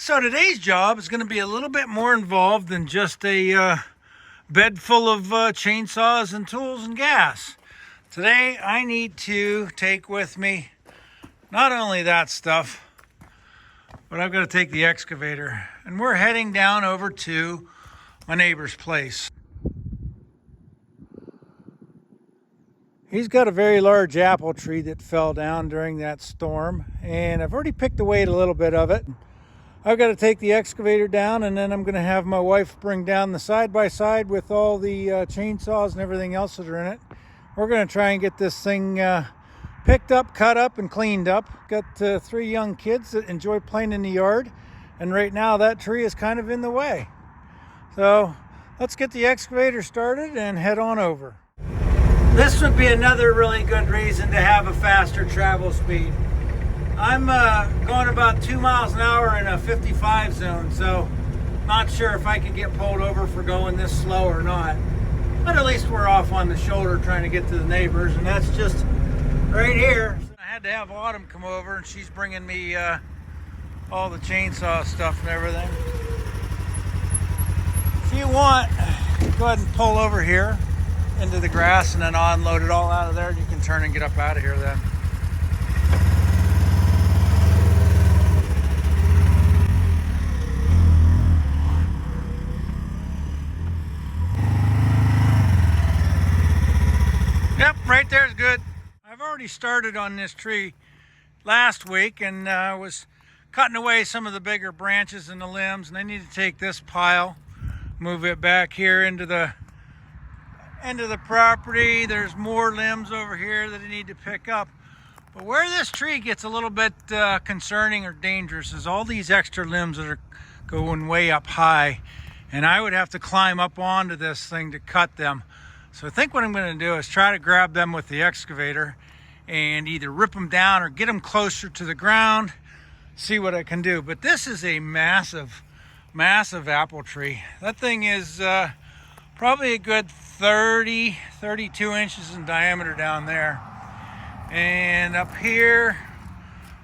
So today's job is going to be a little bit more involved than just a bed full of chainsaws and tools and gas. Today I need to take with me not only that stuff, but I've got to take the excavator. And we're heading down over to my neighbor's place. He's got a very large apple tree that fell down during that storm, and I've already picked away a little bit of it. I've got to take the excavator down, and then I'm going to have my wife bring down the side-by-side with all the chainsaws and everything else that are in it. We're going to try and get this thing picked up, cut up, and cleaned up. Got 3 young kids that enjoy playing in the yard, and right now that tree is kind of in the way. So let's get the excavator started and head on over. This would be another really good reason to have a faster travel speed. I'm going about 2 miles an hour in a 55 zone, so not sure if I can get pulled over for going this slow or not. But at least we're off on the shoulder trying to get to the neighbors, and that's just right here. I had to have Autumn come over, and she's bringing me all the chainsaw stuff and everything. If you want, go ahead and pull over here into the grass and then unload it all out of there. You can turn and get up out of here then. Yep, right there is good. I've already started on this tree last week and was cutting away some of the bigger branches and the limbs, and I need to take this pile, move it back here into the end of the property. There's more limbs over here that I need to pick up. But where this tree gets a little bit concerning or dangerous is all these extra limbs that are going way up high, and I would have to climb up onto this thing to cut them. So I think what I'm going to do is try to grab them with the excavator and either rip them down or get them closer to the ground, see what I can do. But this is a massive, massive apple tree. That thing is probably a good 32 inches in diameter down there. And up here,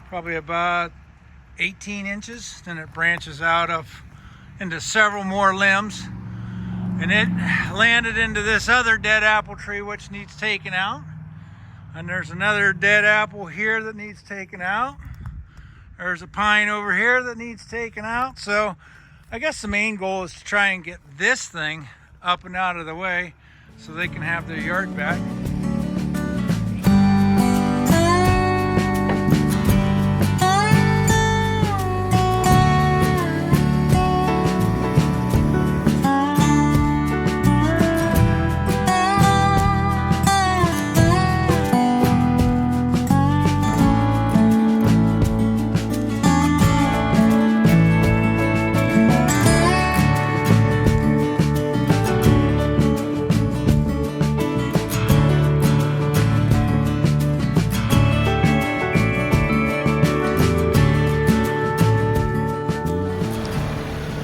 probably about 18 inches. Then it branches out into several more limbs. And it landed into this other dead apple tree which needs taken out. And there's another dead apple here that needs taken out. There's a pine over here that needs taken out. So I guess the main goal is to try and get this thing up and out of the way so they can have their yard back.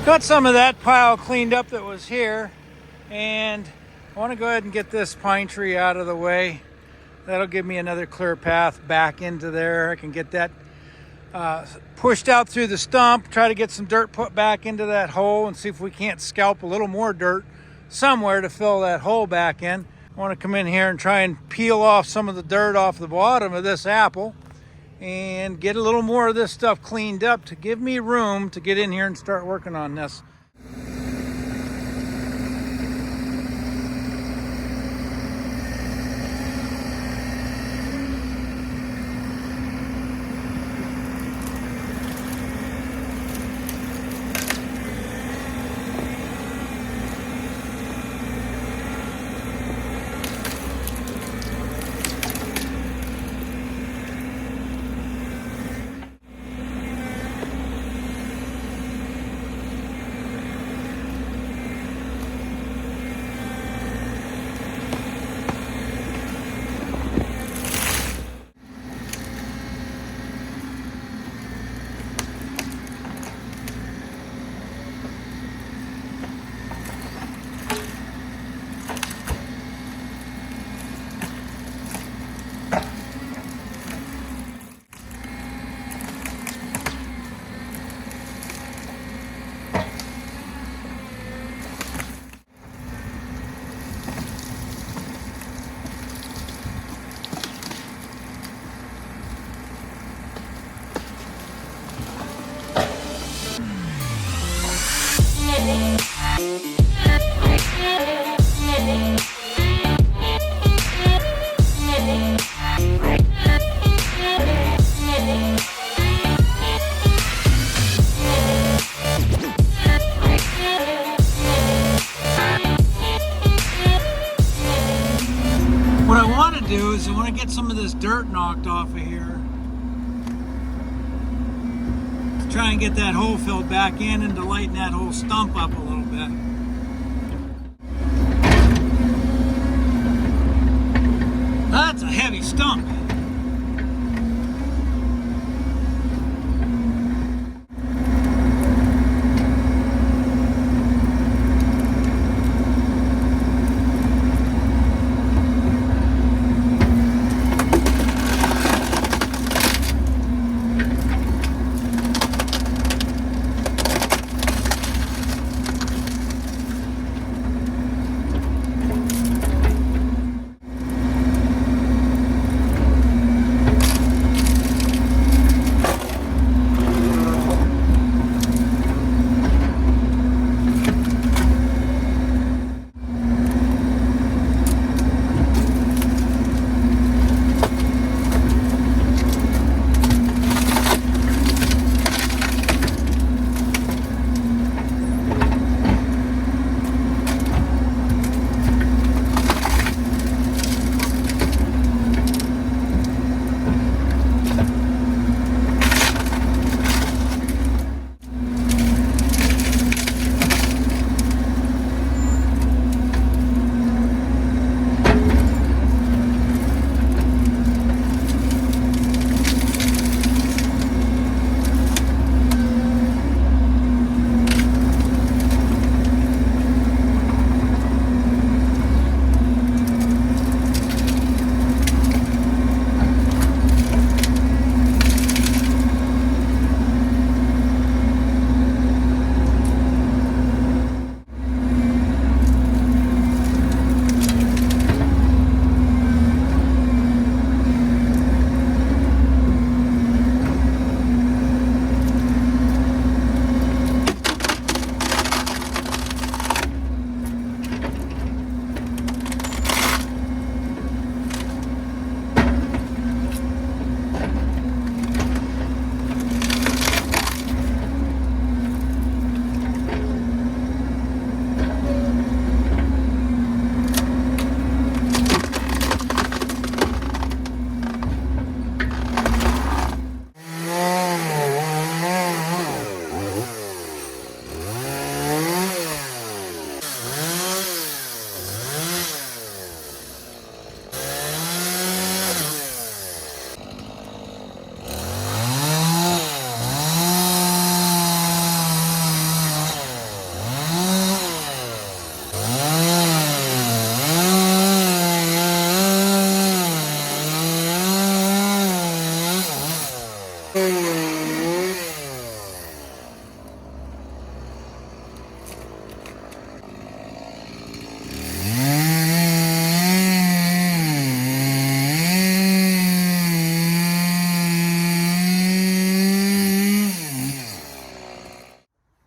Got some of that pile cleaned up that was here, and I want to go ahead and get this pine tree out of the way. That'll give me another clear path back into there. I can get that pushed out through the stump, try to get some dirt put back into that hole and see if we can't scalp a little more dirt somewhere to fill that hole back in. I want to come in here and try and peel off some of the dirt off the bottom of this apple and get a little more of this stuff cleaned up to give me room to get in here and start working on this. dirt knocked off of here. Let's try and get that hole filled back in and to lighten that whole stump up a little bit. That's a heavy stump.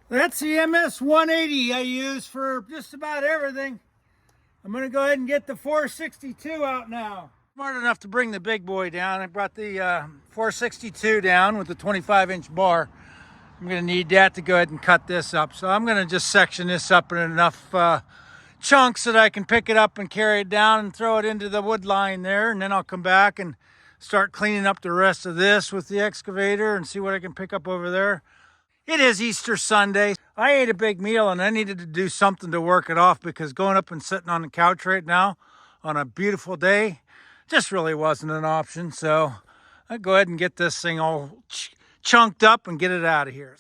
That's the MS-180 I use for just about everything. I'm going to go ahead and get the 462 out now. Smart enough to bring the big boy down. I brought the 462 down with the 25-inch bar. I'm going to need that to go ahead and cut this up. So I'm going to just section this up in enough chunks that I can pick it up and carry it down and throw it into the wood line there. And then I'll come back and start cleaning up the rest of this with the excavator and see what I can pick up over there. It is Easter Sunday. I ate a big meal and I needed to do something to work it off because going up and sitting on the couch right now on a beautiful day just really wasn't an option. So I'll go ahead and get this thing all chunked up and get it out of here.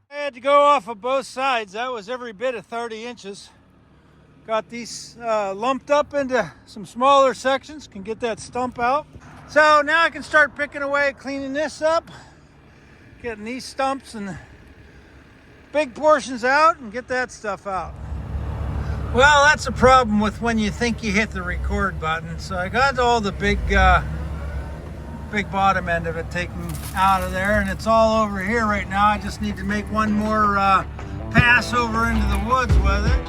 Had to go off of both sides. That was every bit of 30 inches. Got these lumped up into some smaller sections, can get that stump out. So now I can start picking away, cleaning this up, getting these stumps and big portions out and get that stuff out. Well, that's a problem with when you think you hit the record button. So I got all the big bottom end of it taken out of there, and it's all over here right now. I just need to make one more pass over into the woods with it.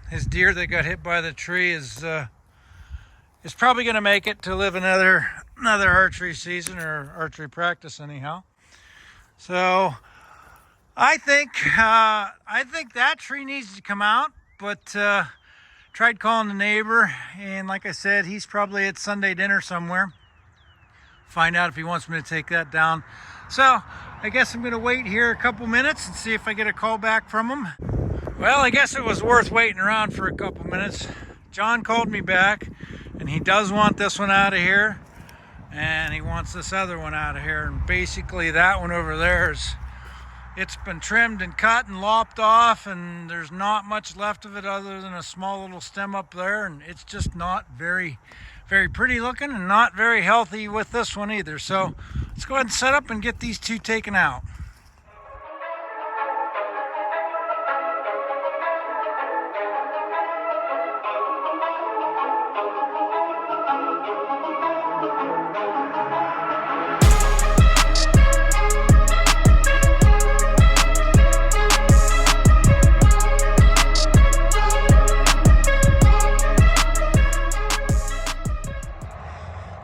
His deer that got hit by the tree is probably going to make it to live another archery season, or archery practice anyhow. So I think that tree needs to come out, but tried calling the neighbor, and like I said, he's probably at Sunday dinner somewhere. Find out if he wants me to take that down. So I guess I'm going to wait here a couple minutes and see if I get a call back from him. Well, I guess it was worth waiting around for a couple minutes. John called me back, and he does want this one out of here, and he wants this other one out of here. And basically that one over there it's been trimmed and cut and lopped off, and there's not much left of it other than a small little stem up there, and it's just not very pretty looking and not very healthy with this one either. So let's go ahead and set up and get these two taken out.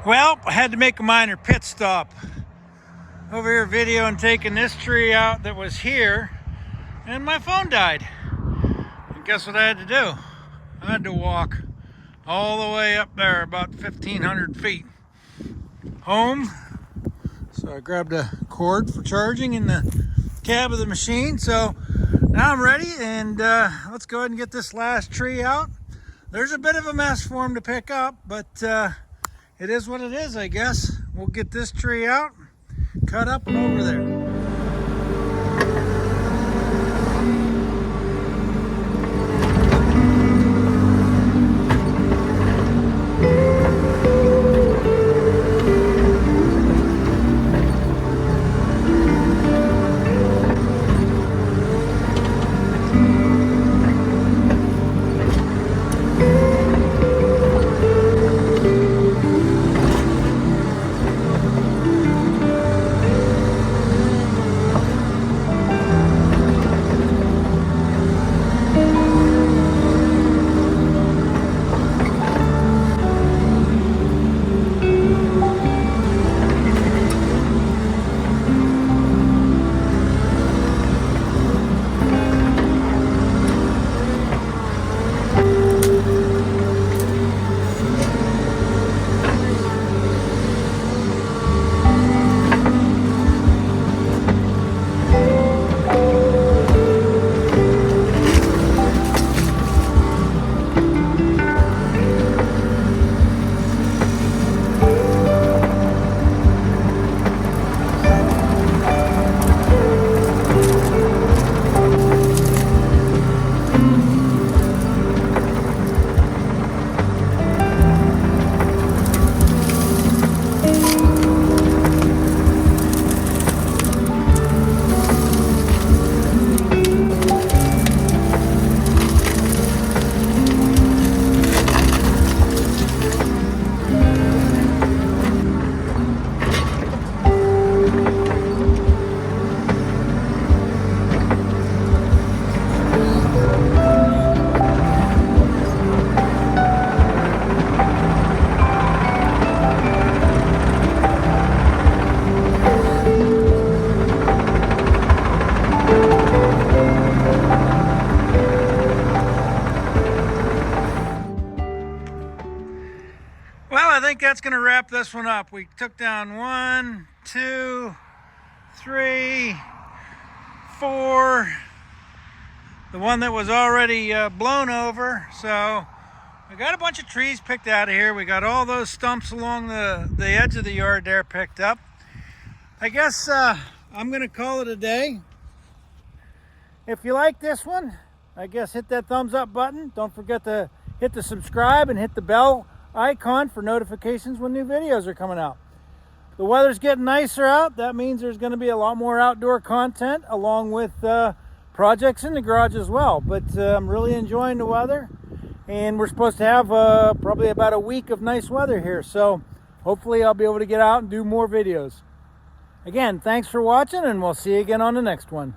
Well, I had to make a minor pit stop. Over here videoing taking this tree out that was here, and my phone died. And guess what I had to do? I had to walk all the way up there, about 1,500 feet, home. So I grabbed a cord for charging in the cab of the machine. So now I'm ready, and let's go ahead and get this last tree out. There's a bit of a mess for him to pick up, but it is what it is, I guess. We'll get this tree out, cut up and over there. Well, I think that's going to wrap this one up. We took down 1, 2, 3, 4. The one that was already blown over. So we got a bunch of trees picked out of here. We got all those stumps along the edge of the yard there picked up. I guess I'm going to call it a day. If you like this one, I guess hit that thumbs up button. Don't forget to hit the subscribe and hit the bell icon for notifications when new videos are coming out. The weather's getting nicer out. That means there's going to be a lot more outdoor content along with projects in the garage as well. But I'm really enjoying the weather, and we're supposed to have probably about a week of nice weather here. So hopefully I'll be able to get out and do more videos. Again, thanks for watching, and we'll see you again on the next one.